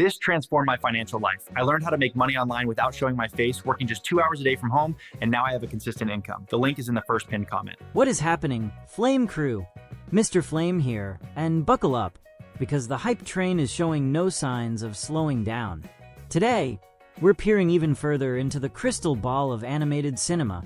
This transformed my financial life. I learned how to make money online without showing my face, working just 2 hours a day from home, and now I have a consistent income. The link is in the first pinned comment. What is happening, Flame Crew? Mr. Flame here, and buckle up, because the hype train is showing no signs of slowing down. Today, we're peering even further into the crystal ball of animated cinema,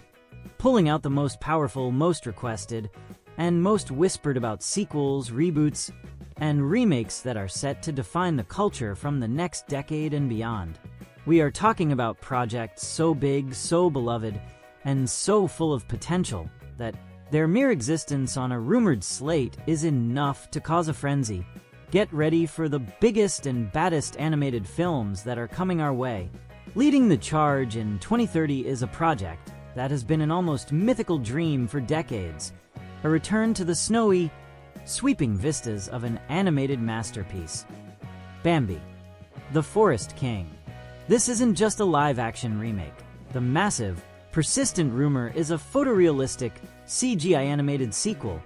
pulling out the most powerful, most requested, and most whispered about sequels, reboots, and remakes that are set to define the culture from the next decade and beyond. We are talking about projects so big, so beloved, and so full of potential that their mere existence on a rumored slate is enough to cause a frenzy. Get ready for the biggest and baddest animated films that are coming our way. Leading the charge in 2030 is a project that has been an almost mythical dream for decades, a return to the snowy, sweeping vistas of an animated masterpiece. Bambi, the Forest King. This isn't just a live-action remake. The massive, persistent rumor is a photorealistic, CGI animated sequel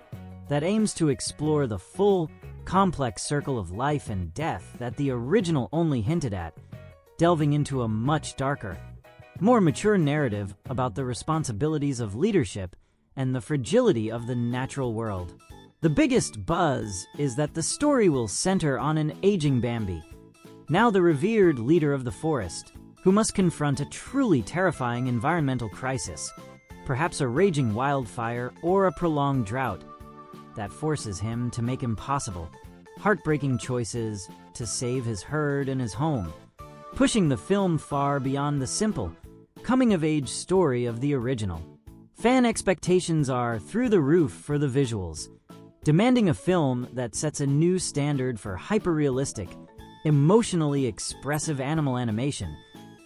that aims to explore the full, complex circle of life and death that the original only hinted at, delving into a much darker, more mature narrative about the responsibilities of leadership and the fragility of the natural world. The biggest buzz is that the story will center on an aging Bambi, now the revered leader of the forest, who must confront a truly terrifying environmental crisis, perhaps a raging wildfire or a prolonged drought, that forces him to make impossible, heartbreaking choices to save his herd and his home, pushing the film far beyond the simple, coming-of-age story of the original. Fan expectations are through the roof for the visuals, demanding a film that sets a new standard for hyper-realistic, emotionally expressive animal animation,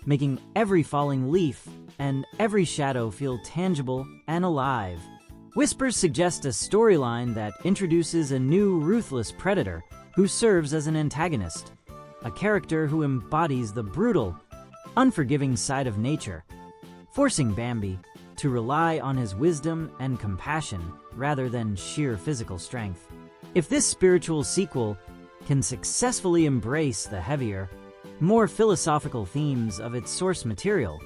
making every falling leaf and every shadow feel tangible and alive. Whispers suggest a storyline that introduces a new ruthless predator who serves as an antagonist, a character who embodies the brutal, unforgiving side of nature, forcing Bambi to rely on his wisdom and compassion rather than sheer physical strength. If this spiritual sequel can successfully embrace the heavier, more philosophical themes of its source material,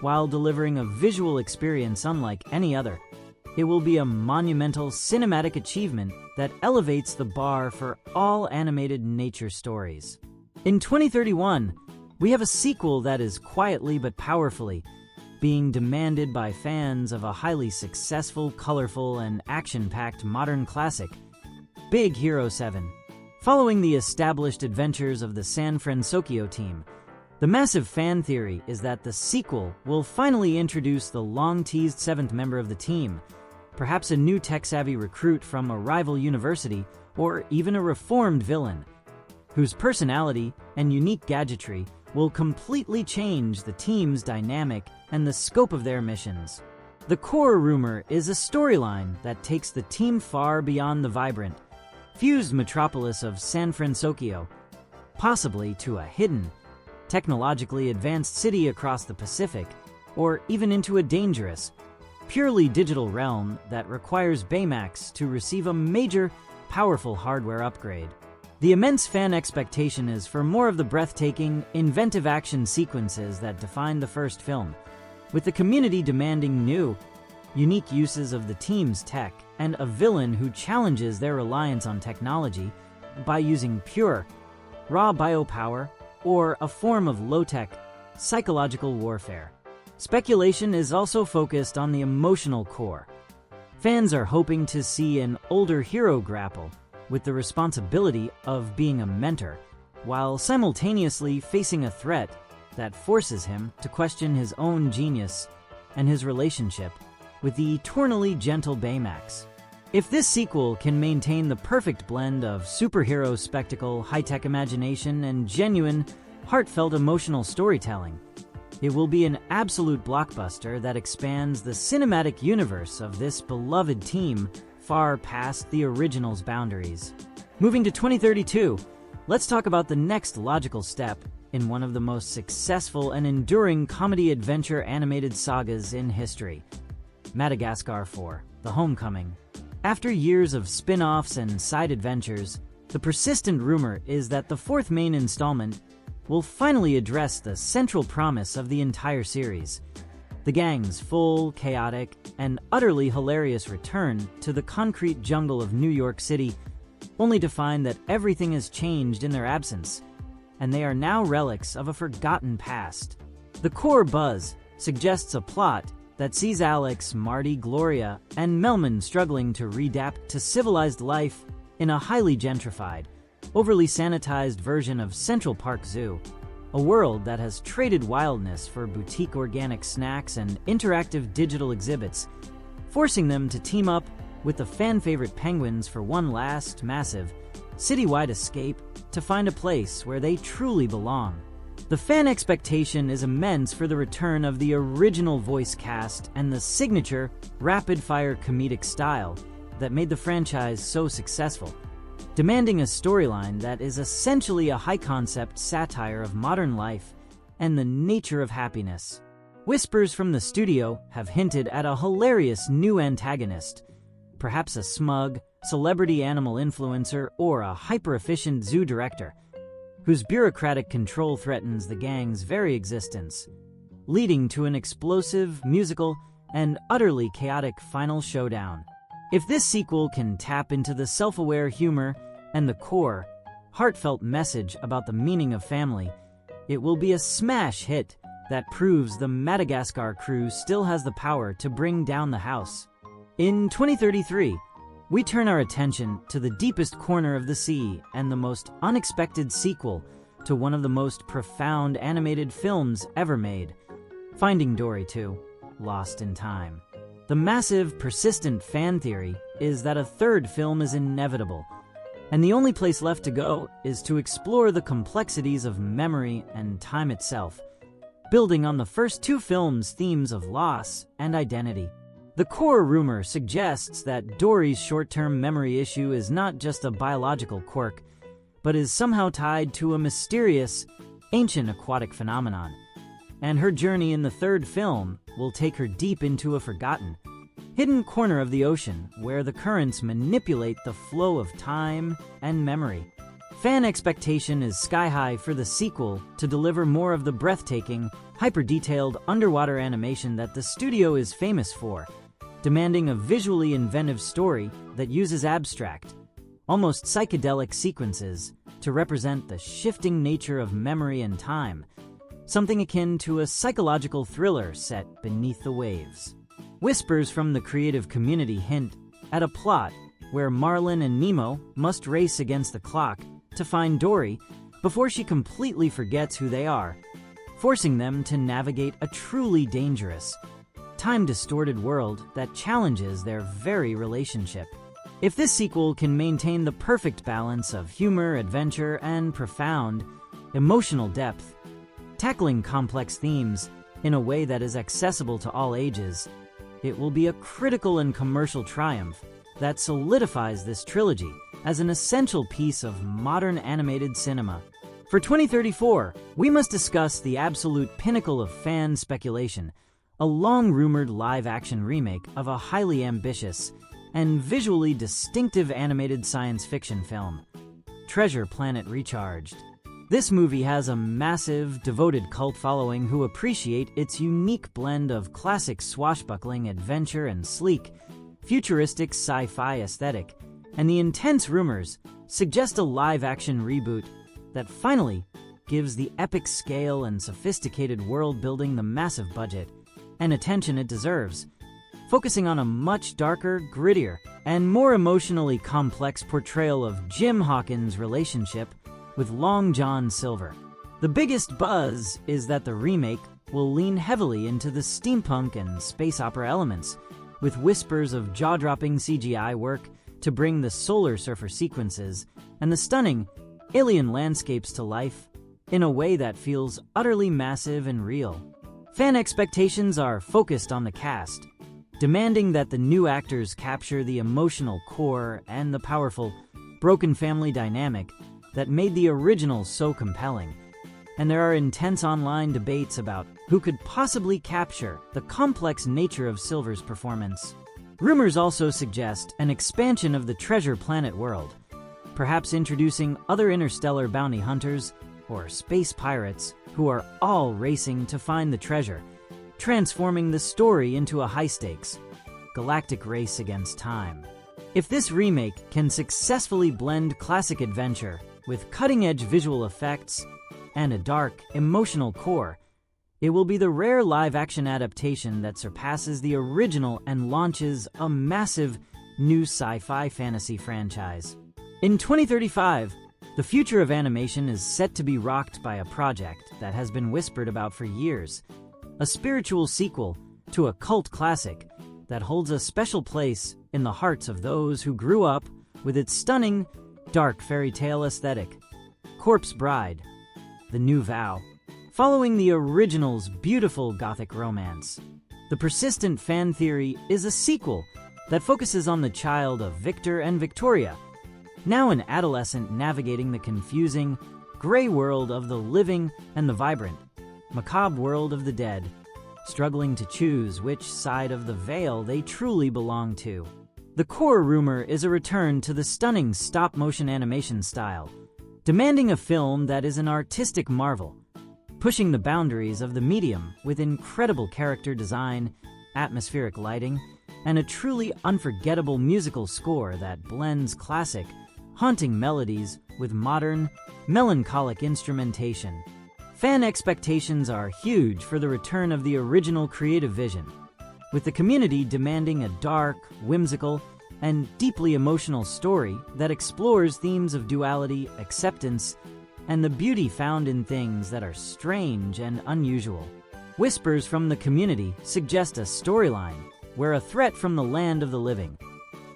while delivering a visual experience unlike any other, it will be a monumental cinematic achievement that elevates the bar for all animated nature stories. In 2031, we have a sequel that is quietly but powerfully being demanded by fans of a highly successful, colorful, and action-packed modern classic, Big Hero 7. Following the established adventures of the San Francisco team, the massive fan theory is that the sequel will finally introduce the long-teased seventh member of the team, perhaps a new tech-savvy recruit from a rival university, or even a reformed villain, whose personality and unique gadgetry will completely change the team's dynamic and the scope of their missions. The core rumor is a storyline that takes the team far beyond the vibrant, fused metropolis of San Francisco, possibly to a hidden, technologically advanced city across the Pacific, or even into a dangerous, purely digital realm that requires Baymax to receive a major, powerful hardware upgrade. The immense fan expectation is for more of the breathtaking, inventive action sequences that defined the first film, with the community demanding new, unique uses of the team's tech and a villain who challenges their reliance on technology by using pure, raw biopower or a form of low-tech, psychological warfare. Speculation is also focused on the emotional core. Fans are hoping to see an older hero grapple with the responsibility of being a mentor, while simultaneously facing a threat that forces him to question his own genius and his relationship with the eternally gentle Baymax. If this sequel can maintain the perfect blend of superhero spectacle, high-tech imagination, and genuine, heartfelt emotional storytelling, it will be an absolute blockbuster that expands the cinematic universe of this beloved team far past the original's boundaries. Moving to 2032, let's talk about the next logical step in one of the most successful and enduring comedy-adventure animated sagas in history, Madagascar 4: The Homecoming. After years of spin-offs and side adventures, the persistent rumor is that the fourth main installment, will finally address the central promise of the entire series. The gang's full, chaotic, and utterly hilarious return to the concrete jungle of New York City, only to find that everything has changed in their absence, and they are now relics of a forgotten past. The core buzz suggests a plot that sees Alex, Marty, Gloria, and Melman struggling to readapt to civilized life in a highly gentrified, overly sanitized version of Central Park Zoo, a world that has traded wildness for boutique organic snacks and interactive digital exhibits, forcing them to team up with the fan-favorite penguins for one last, massive, citywide escape to find a place where they truly belong. The fan expectation is immense for the return of the original voice cast and the signature, rapid-fire comedic style that made the franchise so successful, demanding a storyline that is essentially a high-concept satire of modern life and the nature of happiness. Whispers from the studio have hinted at a hilarious new antagonist, perhaps a smug, celebrity animal influencer or a hyper-efficient zoo director, whose bureaucratic control threatens the gang's very existence, leading to an explosive, musical, and utterly chaotic final showdown. If this sequel can tap into the self-aware humor and the core, heartfelt message about the meaning of family, it will be a smash hit that proves the Madagascar crew still has the power to bring down the house. In 2033, we turn our attention to the deepest corner of the sea and the most unexpected sequel to one of the most profound animated films ever made, Finding Dory 2, Lost in Time. The massive, persistent fan theory is that a third film is inevitable, and the only place left to go is to explore the complexities of memory and time itself, building on the first two films' themes of loss and identity. The core rumor suggests that Dory's short-term memory issue is not just a biological quirk, but is somehow tied to a mysterious, ancient aquatic phenomenon, and her journey in the third film will take her deep into a forgotten, hidden corner of the ocean where the currents manipulate the flow of time and memory. Fan expectation is sky-high for the sequel to deliver more of the breathtaking, hyper-detailed underwater animation that the studio is famous for, demanding a visually inventive story that uses abstract, almost psychedelic sequences to represent the shifting nature of memory and time, something akin to a psychological thriller set beneath the waves. Whispers from the creative community hint at a plot where Marlin and Nemo must race against the clock to find Dory before she completely forgets who they are, forcing them to navigate a truly dangerous, time-distorted world that challenges their very relationship. If this sequel can maintain the perfect balance of humor, adventure, and profound, emotional depth, tackling complex themes in a way that is accessible to all ages, it will be a critical and commercial triumph that solidifies this trilogy as an essential piece of modern animated cinema. For 2034, we must discuss the absolute pinnacle of fan speculation, a long-rumored live-action remake of a highly ambitious and visually distinctive animated science fiction film, Treasure Planet Recharged. This movie has a massive, devoted cult following who appreciate its unique blend of classic swashbuckling adventure and sleek, futuristic sci-fi aesthetic, and the intense rumors suggest a live-action reboot that finally gives the epic scale and sophisticated world-building the massive budget and attention it deserves, focusing on a much darker, grittier, and more emotionally complex portrayal of Jim Hawkins' relationship with Long John Silver. The biggest buzz is that the remake will lean heavily into the steampunk and space opera elements, with whispers of jaw-dropping CGI work to bring the solar surfer sequences and the stunning alien landscapes to life in a way that feels utterly massive and real. Fan expectations are focused on the cast, demanding that the new actors capture the emotional core and the powerful, broken family dynamic that made the original so compelling. And there are intense online debates about who could possibly capture the complex nature of Silver's performance. Rumors also suggest an expansion of the Treasure Planet world, perhaps introducing other interstellar bounty hunters or space pirates who are all racing to find the treasure, transforming the story into a high-stakes, galactic race against time. If this remake can successfully blend classic adventure with cutting-edge visual effects and a dark, emotional core, it will be the rare live-action adaptation that surpasses the original and launches a massive new sci-fi fantasy franchise. In 2035, the future of animation is set to be rocked by a project that has been whispered about for years, a spiritual sequel to a cult classic that holds a special place in the hearts of those who grew up with its stunning, dark fairy tale aesthetic. Corpse Bride, The New Vow. Following the original's beautiful gothic romance, the persistent fan theory is a sequel that focuses on the child of Victor and Victoria, now an adolescent navigating the confusing, gray world of the living and the vibrant, macabre world of the dead, struggling to choose which side of the veil they truly belong to. The core rumor is a return to the stunning stop-motion animation style, demanding a film that is an artistic marvel, pushing the boundaries of the medium with incredible character design, atmospheric lighting, and a truly unforgettable musical score that blends classic, haunting melodies with modern, melancholic instrumentation. Fan expectations are huge for the return of the original creative vision, with the community demanding a dark, whimsical, and deeply emotional story that explores themes of duality, acceptance, and the beauty found in things that are strange and unusual. Whispers from the community suggest a storyline where a threat from the land of the living,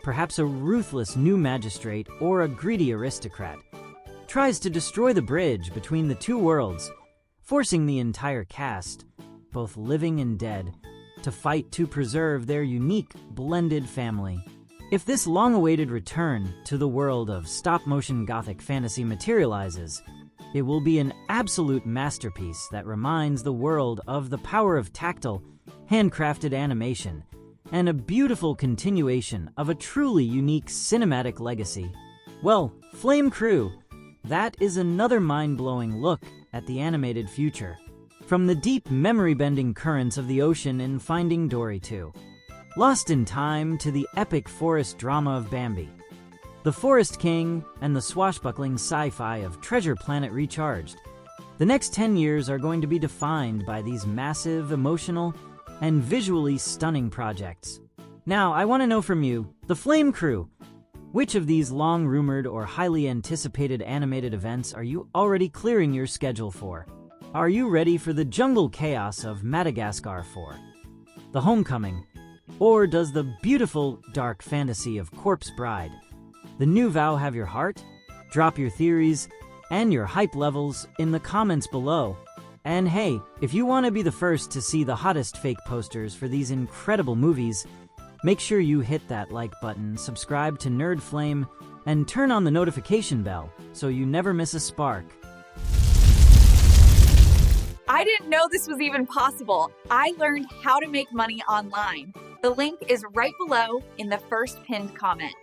perhaps a ruthless new magistrate or a greedy aristocrat, tries to destroy the bridge between the two worlds, forcing the entire cast, both living and dead, to fight to preserve their unique, blended family. If this long-awaited return to the world of stop-motion gothic fantasy materializes, it will be an absolute masterpiece that reminds the world of the power of tactile, handcrafted animation, and a beautiful continuation of a truly unique cinematic legacy. Well, Flame Crew, that is another mind-blowing look at the animated future. From the deep memory-bending currents of the ocean in Finding Dory 2, Lost in Time to the epic forest drama of Bambi, the Forest King and the swashbuckling sci-fi of Treasure Planet Recharged, the next 10 years are going to be defined by these massive, emotional, and visually stunning projects. Now, I want to know from you, the Flame Crew, which of these long-rumored or highly anticipated animated events are you already clearing your schedule for? Are you ready for the jungle chaos of Madagascar 4, The Homecoming, or does the beautiful, dark fantasy of Corpse Bride, The New Vow have your heart? Drop your theories and your hype levels in the comments below. And hey, if you want to be the first to see the hottest fake posters for these incredible movies, make sure you hit that like button, subscribe to Nerd Flame, and turn on the notification bell so you never miss a spark. I didn't know this was even possible. I learned how to make money online. The link is right below in the first pinned comment.